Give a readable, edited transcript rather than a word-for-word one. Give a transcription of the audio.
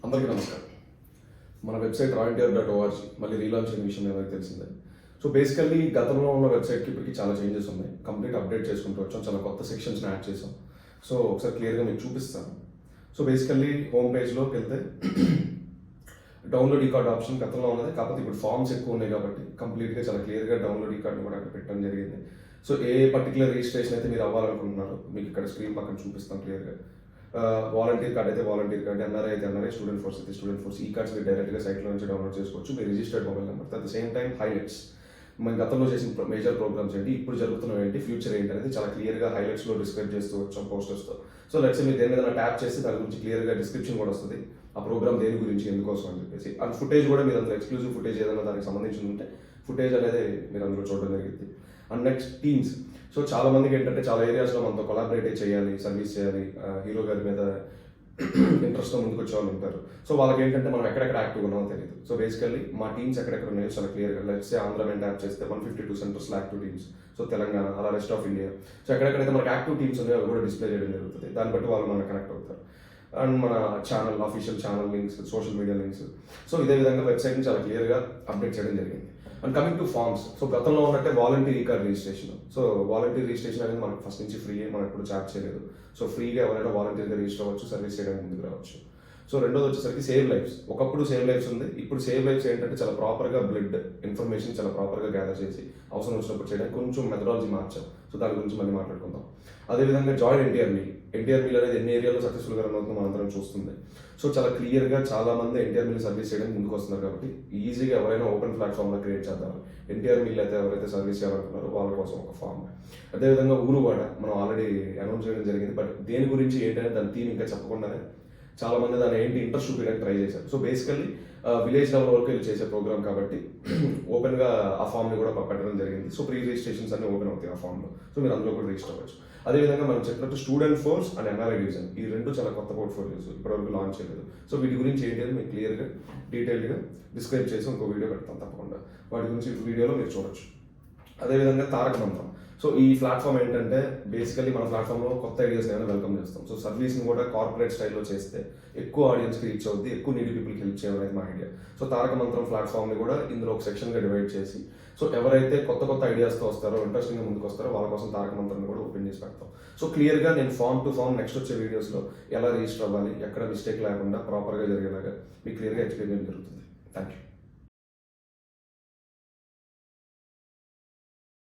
అందరికీ నమస్కారం. మన వెబ్సైట్ royaltyhub.org మళ్ళీ రీలాంచ్ అయిన విషయం ఎవరికి తెలిసిందే. సో బేసికల్లీ గతంలో ఉన్న వెబ్సైట్కి ఇప్పటికి చాలా చేంజెస్ ఉన్నాయి. కంప్లీట్ అప్డేట్ చేసుకుంటూ వచ్చాం. చాలా కొత్త సెక్షన్స్ని యాడ్ చేసాం. సో ఒకసారి క్లియర్గా మీకు చూపిస్తాను. సో బేసికల్లీ హోమ్ పేజ్లోకి వెళ్తే డౌన్లోడ్ ఈ కార్డ్ ఆప్షన్ గతంలో ఉన్నది, కాకపోతే ఇప్పుడు ఫామ్స్ ఎక్కువ ఉన్నాయి కాబట్టి కంప్లీట్గా చాలా క్లియర్గా డౌన్లోడ్ ఈ కార్డ్ని కూడా అక్కడ పెట్టడం జరిగింది. సో ఏ పర్టికులర్ రిజిస్ట్రేషన్ అయితే మీరు అవ్వాలనుకుంటున్నారో మీకు ఇక్కడ స్క్రీన్ పక్కన చూపిస్తాం క్లియర్గా. వాలంటీర్ కార్డ్ అయితే వాలంటీర్ కార్డ్, ఎన్ఆర్ఐ అయితే ఎన్ఆర్ఐ, స్టూడెంట్ ఫోర్స్ అయితే స్టూడెంట్ ఫోర్స్. ఈ కార్డ్స్ మీరు డైరెక్ట్గా సైట్లో నుంచి డౌన్లోడ్ చేసుకోవచ్చు. మీ registered mobile number. At the same time highlights, మన గతంలో చేసిన మేజర్ ప్రోగ్రామ్స్ ఏంటి, ఇప్పుడు జరుగుతున్నవి ఏంటి, ఫ్యూచర్ ఏంటి అనేది చాలా క్లియర్గా హైలైట్స్లో డిస్క్రైబ్ చేస్తూ వచ్చాం పోస్టర్స్తో. సో లెట్స్ మీరు దేని ఏదైనా ట్యాప్ చేస్తే దాని గురించి క్లియర్గా డిస్క్రిప్షన్ కూడా వస్తుంది, ఆ ప్రోగ్రామ్ దేని గురించి ఎందుకోసం అని చెప్పేసి. అండ్ ఫుటేజ్ కూడా మీరు అందులో ఎక్స్క్లూజివ్ ఫుటేజ్ ఏదైనా దానికి సంబంధించి ఉంటే ఫుటేజ్ అనేది మీరు అందులో చూడడం జరిగింది. And next teams. సో చాలా మందికి ఏంటంటే చాలా ఏరియాస్లో మనతో కొలాబరేట్ చేయాలి, సర్వీస్ చేయాలి, హీరో గారి మీద ఇంట్రెస్ట్తో ముందుకు వచ్చే వాళ్ళు ఉంటారు. సో వాళ్ళకి ఏంటంటే మనం ఎక్కడెక్కడ యాక్టివ్ ఉన్నామో తెలియదు. సో బేసికల్లీ మా టీమ్స్ ఎక్కడెక్కడ ఉన్నాయో చాలా క్లియర్గా, లెట్స్ ఆంధ్ర వెంట యాప్ చేస్తే 152 సెంటర్స్లో యాక్టివ్ టీమ్స్. సో తెలంగాణ, అలా రెస్ట్ ఆఫ్ ఇండియా. సో ఎక్కడెక్కడైతే మనకి యాక్టివ్ టీమ్స్ ఉన్నాయో అవి కూడా డిస్ప్లే చేయడం జరుగుతుంది. దాన్ని బట్టి వాళ్ళు మనకు కనెక్ట్ అవుతారు. అండ్ మన channel, official channel links, social media links. So ఇదే విధంగా వెబ్సైట్ని చాలా క్లియర్గా అప్డేట్ చేయడం జరిగింది. And coming to forms. So గతంలో ఉన్నట్టే వాలంటీర్ ఈ card registration. So volunteer registration అనేది మనకు ఫస్ట్ నుంచి ఫ్రీ, మనం ఎప్పుడు చార్జ్ చేయలేదు. సో ఫ్రీగా ఎవరైనా వాలంటీర్గా రిజిస్టర్ అవ్వచ్చు, సర్వీస్ చేయడానికి ముందుకు రావచ్చు. సో రెండోది వచ్చేసరికి సేవ్ లైఫ్స్. ఒకప్పుడు సేవ్ లైఫ్స్ ఉంది, ఇప్పుడు సేవ్ లైఫ్స్ ఏంటంటే చాలా ప్రాపర్గా బ్లడ్ ఇన్ఫర్మేషన్ చాలా ప్రాపర్గా గ్యాదర్ చేసి అవసరం వచ్చినప్పుడు చేయడానికి కొంచెం మెథడాలజీ మార్చాం. సో దాని గురించి మళ్ళీ మాట్లాడుకుందాం. అదేవిధంగా join NTR meal. NTR meal అనేది ఎన్ని ఏరియాలో సక్సెస్ఫుల్గా రన్ అవుతుందో మనందరం చూస్తుంది. సో చాలా క్లియర్గా చాలా మంది ఎన్టీఆర్ మీల్ సర్వీస్ చేయడానికి ముందుకు వస్తున్నారు కాబట్టి ఈజీగా ఎవరైనా ఓపెన్ ప్లాట్ఫామ్లో క్రియేట్ చేద్దాం. ఎన్టీఆర్ మీల్ అయితే ఎవరైతే సర్వీస్ చేయాలనుకున్నారో వాళ్ళ కోసం ఒక ఫామ్. అదేవిధంగా ఊరువాడ మనం ఆల్రెడీ అనౌన్స్ చేయడం జరిగింది, బట్ దేని గురించి ఏంటంటే దాని థీమ్ ఇంకా చెప్పకుండానే చాలా మంది దాని ఏంటి ఇంట్రెస్ట్ చూపించడానికి ట్రై చేశారు. సో బేసికల్లీ విలేజ్ లెవెల్ వరకు వెళ్ళి చేసే ప్రోగ్రామ్ కాబట్టి ఓపెన్గా ఆ ఫామ్ని కూడా పెట్టడం జరిగింది. సో ప్రీ రిజిస్ట్రేషన్స్ అన్ని ఓపెన్ అవుతాయి ఆ ఫామ్లో. సో మీరు అందులో కూడా రిజిస్టర్ అవ్వచ్చు. అదేవిధంగా మనం చెప్పినట్టు student force and NRI division, ఈ రెండు చాలా కొత్త పోర్ట్ఫోలియోస్, ఇప్పటివరకు లాంచ్ చేయలేదు. సో వీటి గురించి ఏంటి అని మీకు క్లియర్గా డీటెయిల్గా డిస్క్రైబ్ చేసి ఇంకో వీడియో పెడతాం తప్పకుండా. వాటి గురించి వీడియోలో మీరు చూడొచ్చు. అదేవిధంగా తారక మంత్రం. సో ఈ ప్లాట్ఫామ్ ఏంటంటే బేసికలీ మన ప్లాట్ఫామ్లో కొత్త ఐడియాస్ ఏమైనా వెల్కమ్ చేస్తాం. సో సర్వీస్ని కూడా కార్పొరేట్ స్టైల్లో చేస్తే ఎక్కువ ఆడియన్స్కి రీచ్ అవుద్ది, ఎక్కువ నీడీ పీపుల్కి హెల్ప్ చేయాలనేది మా ఐడియా. సో తారక మంత్రం ప్లాట్ఫామ్ని కూడా ఇందులో ఒక సెక్షన్గా డివైడ్ చేసి, సో ఎవరైతే కొత్త ఐడియాస్తో వస్తారో, ఇంట్రెస్టింగ్గా ముందుకు వస్తారో వాళ్ళ కోసం తారక మంత్రాన్ని కూడా ఓపెన్ చేసి పెడతాం. సో క్లియర్గా నేను ఫామ్ టు ఫామ్ నెక్స్ట్ వచ్చే వీడియోస్లో ఎలా రిజిస్టర్ అవ్వాలి, ఎక్కడ మిస్టేక్ లేకుండా ప్రాపర్గా జరిగేలాగా మీకు క్లియర్గా ఎక్స్ప్లెయిన్ చేయడం జరుగుతుంది. Thank you.